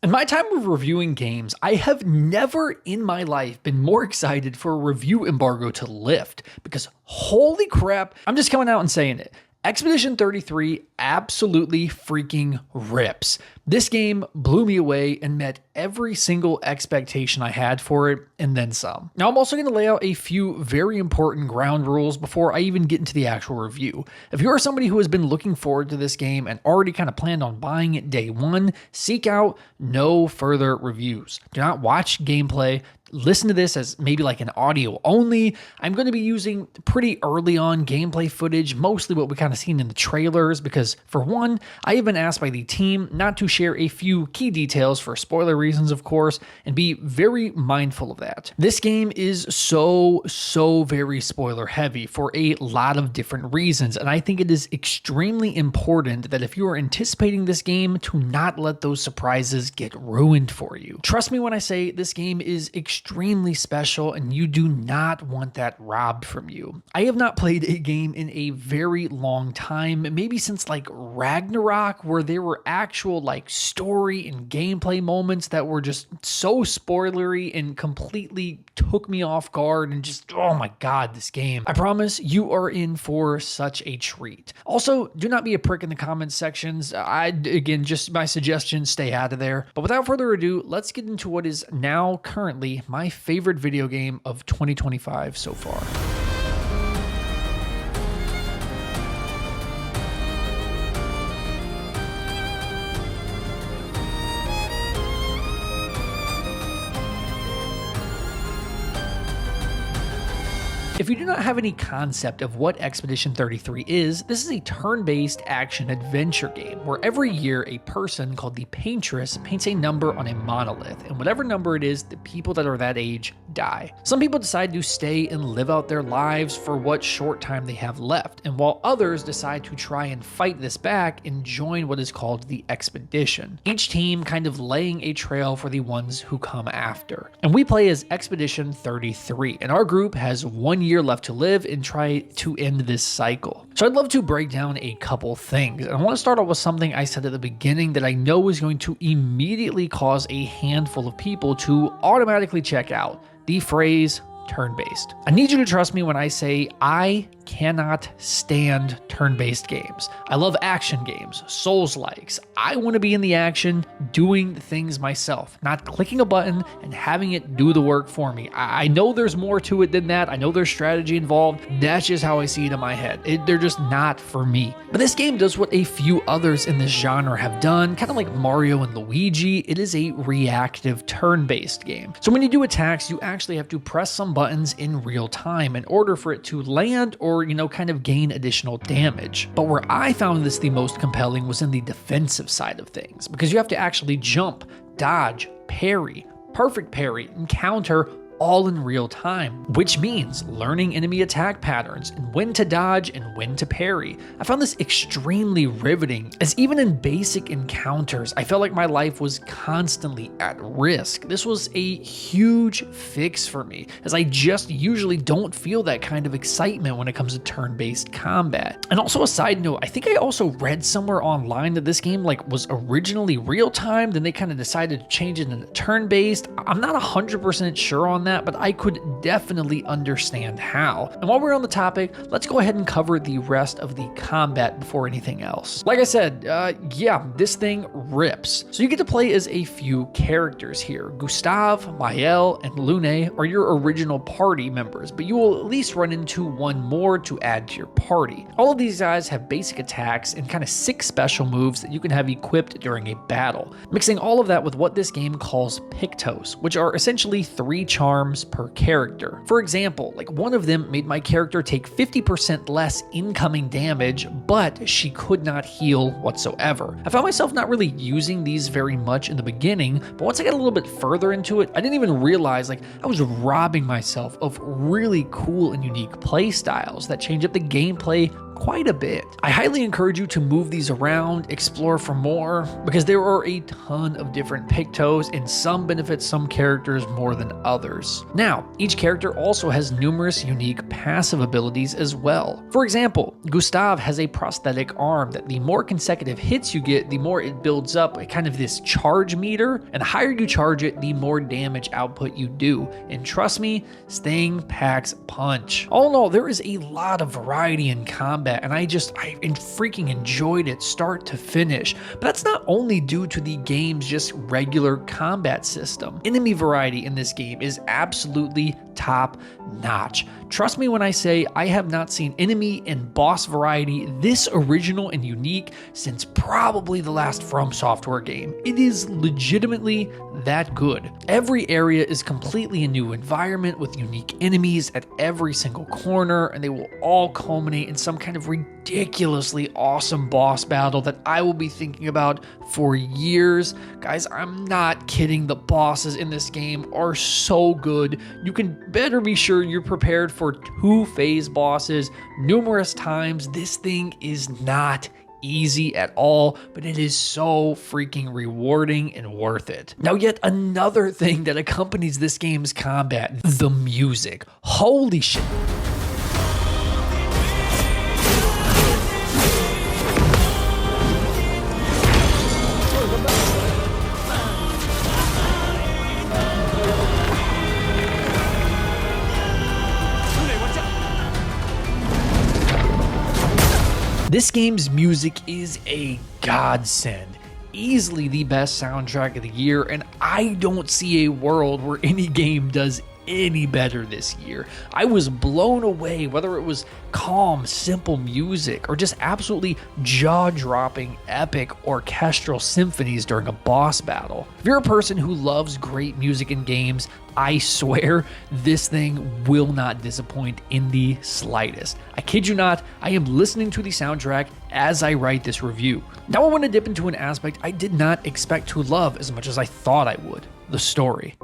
In my time of reviewing games, I have never in my life been more excited for a review embargo to lift because holy crap, I'm just coming out and saying it. Expedition 33 absolutely freaking rips. This game blew me away and met every single expectation I had for it and then some. Now I'm also going to lay out a few very important ground rules before I even get into the actual review. If you are somebody who has been looking forward to this game and already kind of planned on buying it day one, seek out no further reviews. Do not watch gameplay. Listen to this as maybe like an audio only. I'm going to be using pretty early on gameplay footage, mostly what we kind of seen in the trailers, because for one, I have been asked by the team not to share a few key details for spoiler reasons, of course, and be very mindful of that. This game is so very spoiler heavy for a lot of different reasons, and I think it is extremely important that if you are anticipating this game to not let those surprises get ruined for you. Trust me when I say this game is extremely special and you do not want that robbed from you. I have not played a game in a very long time, maybe since like Ragnarok, where there were actual like story and gameplay moments that were just so spoilery and completely took me off guard and just, oh my god, this game. I promise you are in for such a treat. Also, do not be a prick in the comments sections. Again, just my suggestion, stay out of there. But without further ado, let's get into what is now currently my favorite video game of 2025 so far. If you do not have any concept of what Expedition 33 is, this is a turn-based action-adventure game where every year a person called the Paintress paints a number on a monolith, and whatever number it is, the people that are that age die. Some people decide to stay and live out their lives for what short time they have left, and while others decide to try and fight this back and join what is called the Expedition. Each team kind of laying a trail for the ones who come after. And we play as Expedition 33, and our group has 1 year left to live and try to end this cycle. So I'd love to break down a couple things. And I want to start off with something I said at the beginning that I know is going to immediately cause a handful of people to automatically check out: the phrase turn-based. I need you to trust me when I say I cannot stand turn-based games. I love action games, Souls-likes. I want to be in the action, doing things myself, not clicking a button and having it do the work for me. I know there's more to it than that. I know there's strategy involved. That's just how I see it in my head. They're just not for me. But this game does what a few others in this genre have done, kind of like Mario and Luigi. It is a reactive turn-based game. So when you do attacks, you actually have to press some buttons in real time in order for it to land or, kind of gain additional damage. But where I found this the most compelling was in the defensive side of things, because you have to actually jump, dodge, parry, perfect parry, and counter all in real time, which means learning enemy attack patterns and when to dodge and when to parry. I found this extremely riveting, as even in basic encounters, I felt like my life was constantly at risk. This was a huge fix for me, as I just usually don't feel that kind of excitement when it comes to turn-based combat. And also a side note, I think I also read somewhere online that this game was originally real-time, then they kind of decided to change it into turn-based. I'm not 100% sure on that, but I could definitely understand how. And while we're on the topic, let's go ahead and cover the rest of the combat before anything else. Like I said, yeah, this thing rips. So you get to play as a few characters here. Gustav, Mael, and Lune are your original party members, but you will at least run into one more to add to your party. All of these guys have basic attacks and kind of 6 special moves that you can have equipped during a battle, mixing all of that with what this game calls pictos, which are essentially 3 charms per character. For example, one of them made my character take 50% less incoming damage, but she could not heal whatsoever. I found myself not really using these very much in the beginning, but once I got a little bit further into it, I didn't even realize I was robbing myself of really cool and unique play styles that change up the gameplay quite a bit. I highly encourage you to move these around, explore for more, because there are a ton of different pictos and some benefit some characters more than others. Now, each character also has numerous unique passive abilities as well. For example, Gustav has a prosthetic arm that the more consecutive hits you get, the more it builds up a kind of this charge meter, and the higher you charge it, the more damage output you do. And trust me, this thing packs punch. All in all, there is a lot of variety in combat, and I freaking enjoyed it start to finish. But that's not only due to the game's just regular combat system. Enemy variety in this game is absolutely top notch. Trust me when I say I have not seen enemy and boss variety this original and unique since probably the last From Software game. It is legitimately that good. Every area is completely a new environment with unique enemies at every single corner, and they will all culminate in some kind of ridiculously awesome boss battle that I will be thinking about for years. Guys, I'm not kidding. The bosses in this game are so good. You can better be sure you're prepared for 2 phase bosses numerous times. This thing is not easy at all, but it is so freaking rewarding and worth it. Now, yet another thing that accompanies this game's combat, the music. Holy shit. This game's music is a godsend. Easily the best soundtrack of the year, and I don't see a world where any game does any better this year. I was blown away, whether it was calm, simple music or just absolutely jaw-dropping, epic orchestral symphonies during a boss battle. If you're a person who loves great music in games, I swear this thing will not disappoint in the slightest. I kid you not, I am listening to the soundtrack as I write this review. Now I want to dip into an aspect I did not expect to love as much as I thought I would: the story.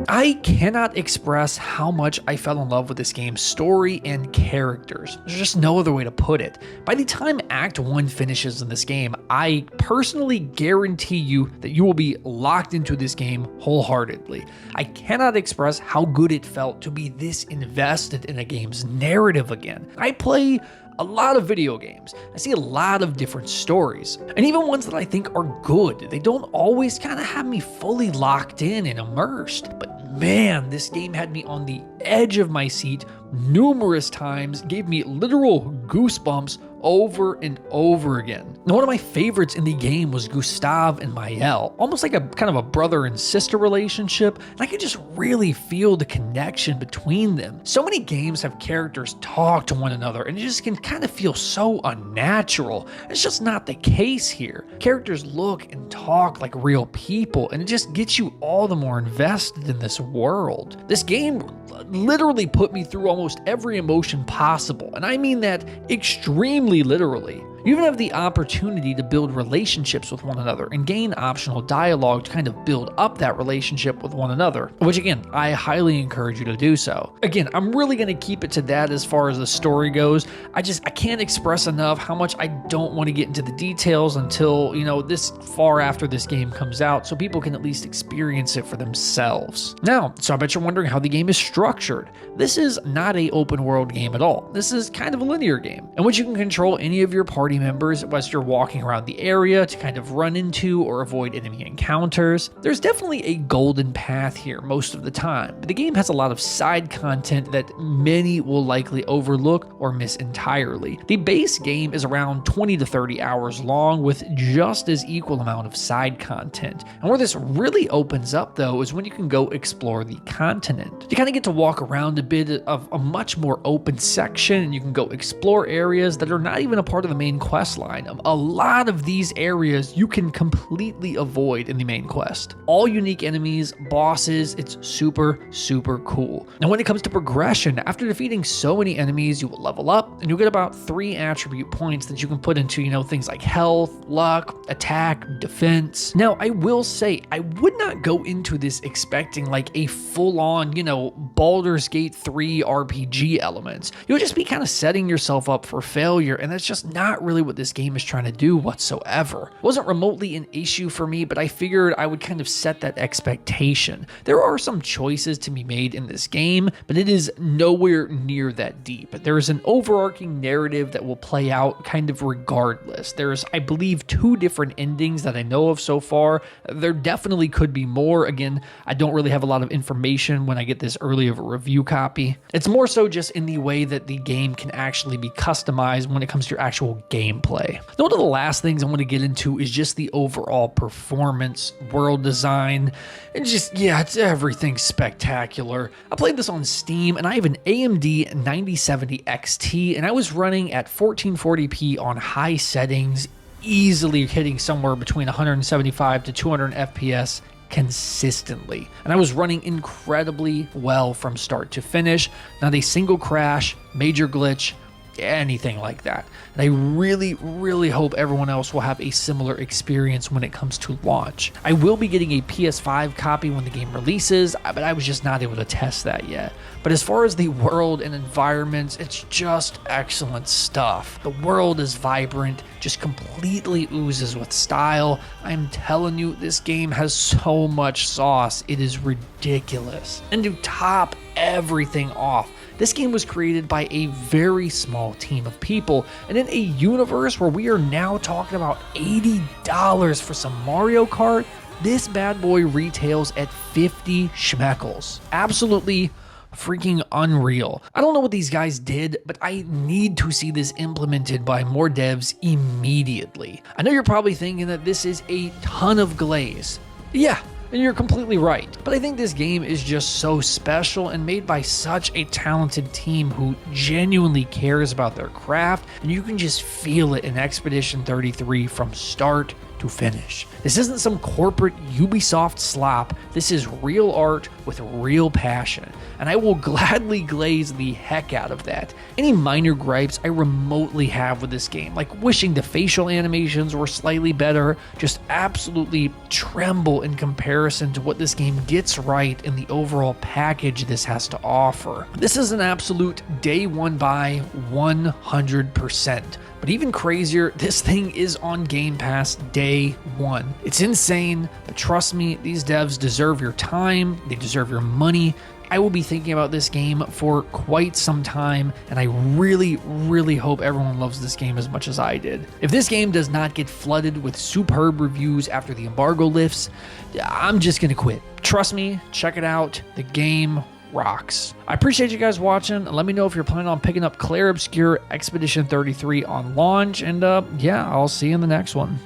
I cannot express how much I fell in love with this game's story and characters. There's just no other way to put it. By the time Act 1 finishes in this game, I personally guarantee you that you will be locked into this game wholeheartedly. I cannot express how good it felt to be this invested in a game's narrative again. I play a lot of video games. I see a lot of different stories, and even ones that I think are good. They don't always kind of have me fully locked in and immersed, but man, this game had me on the edge of my seat numerous times, gave me literal goosebumps over and over again. Now, one of my favorites in the game was Gustav and Mael, almost like a kind of a brother and sister relationship, and I could just really feel the connection between them. So many games have characters talk to one another, and it just can kind of feel so unnatural. It's just not the case here. Characters look and talk like real people, and it just gets you all the more invested in this world. This game literally put me through almost every emotion possible, and I mean that extremely literally. You even have the opportunity to build relationships with one another and gain optional dialogue to kind of build up that relationship with one another, which again, I highly encourage you to do so. Again, I'm really going to keep it to that as far as the story goes. I can't express enough how much I don't want to get into the details until, this far after this game comes out, so people can at least experience it for themselves. Now, so I bet you're wondering how the game is structured. This is not an open world game at all. This is kind of a linear game in which you can control any of your party members as you're walking around the area to kind of run into or avoid enemy encounters. There's definitely a golden path here most of the time, but the game has a lot of side content that many will likely overlook or miss entirely. The base game is around 20 to 30 hours long with just as equal amount of side content. And where this really opens up though is when you can go explore the continent. You kind of get to walk around a bit of a much more open section, and you can go explore areas that are not even a part of the main main quest line. A lot of these areas you can completely avoid in the main quest. All unique enemies, bosses, it's super, super cool. Now when it comes to progression, after defeating so many enemies, you will level up and you'll get about 3 attribute points that you can put into, things like health, luck, attack, defense. Now I will say, I would not go into this expecting like a full-on, Baldur's Gate 3 RPG elements. You'll just be kind of setting yourself up for failure, and that's just not really what this game is trying to do whatsoever. It wasn't remotely an issue for me, but I figured I would kind of set that expectation. There are some choices to be made in this game, but it is nowhere near that deep. There is an overarching narrative that will play out kind of regardless. There's, I believe, 2 different endings that I know of so far. There definitely could be more. Again, I don't really have a lot of information when I get this early of a review copy. It's more so just in the way that the game can actually be customized when it comes to your actual gameplay. Now, one of the last things I want to get into is just the overall performance, world design, and just, it's everything spectacular. I played this on Steam, and I have an AMD 9070 XT, and I was running at 1440p on high settings, easily hitting somewhere between 175 to 200 FPS consistently. And I was running incredibly well from start to finish. Not a single crash, major glitch, anything like that. And I really, really hope everyone else will have a similar experience when it comes to launch. I will be getting a PS5 copy when the game releases, but I was just not able to test that yet. But as far as the world and environments, it's just excellent stuff. The world is vibrant, just completely oozes with style. I'm telling you, this game has so much sauce, it is ridiculous. And to top everything off, this game was created by a very small team of people, and in a universe where we are now talking about $80 for some Mario Kart, this bad boy retails at 50 schmeckles. Absolutely freaking unreal. I don't know what these guys did, but I need to see this implemented by more devs immediately. I know you're probably thinking that this is a ton of glaze. Yeah, and you're completely right. But I think this game is just so special and made by such a talented team who genuinely cares about their craft, and you can just feel it in Expedition 33 from start to finish. This isn't some corporate Ubisoft slop. This is real art with real passion, and I will gladly glaze the heck out of that. Any minor gripes I remotely have with this game, like wishing the facial animations were slightly better, just absolutely tremble in comparison to what this game gets right in the overall package this has to offer. This is an absolute day one buy 100%. But even crazier, this thing is on Game Pass day one. It's insane, but trust me, these devs deserve your time, they deserve your money. I will be thinking about this game for quite some time, and I really, really hope everyone loves this game as much as I did. If this game does not get flooded with superb reviews after the embargo lifts, I'm just gonna quit. Trust me, check it out. The game rocks. I appreciate you guys watching. Let me know if you're planning on picking up Clair Obscur Expedition 33 on launch, and yeah, I'll see you in the next one.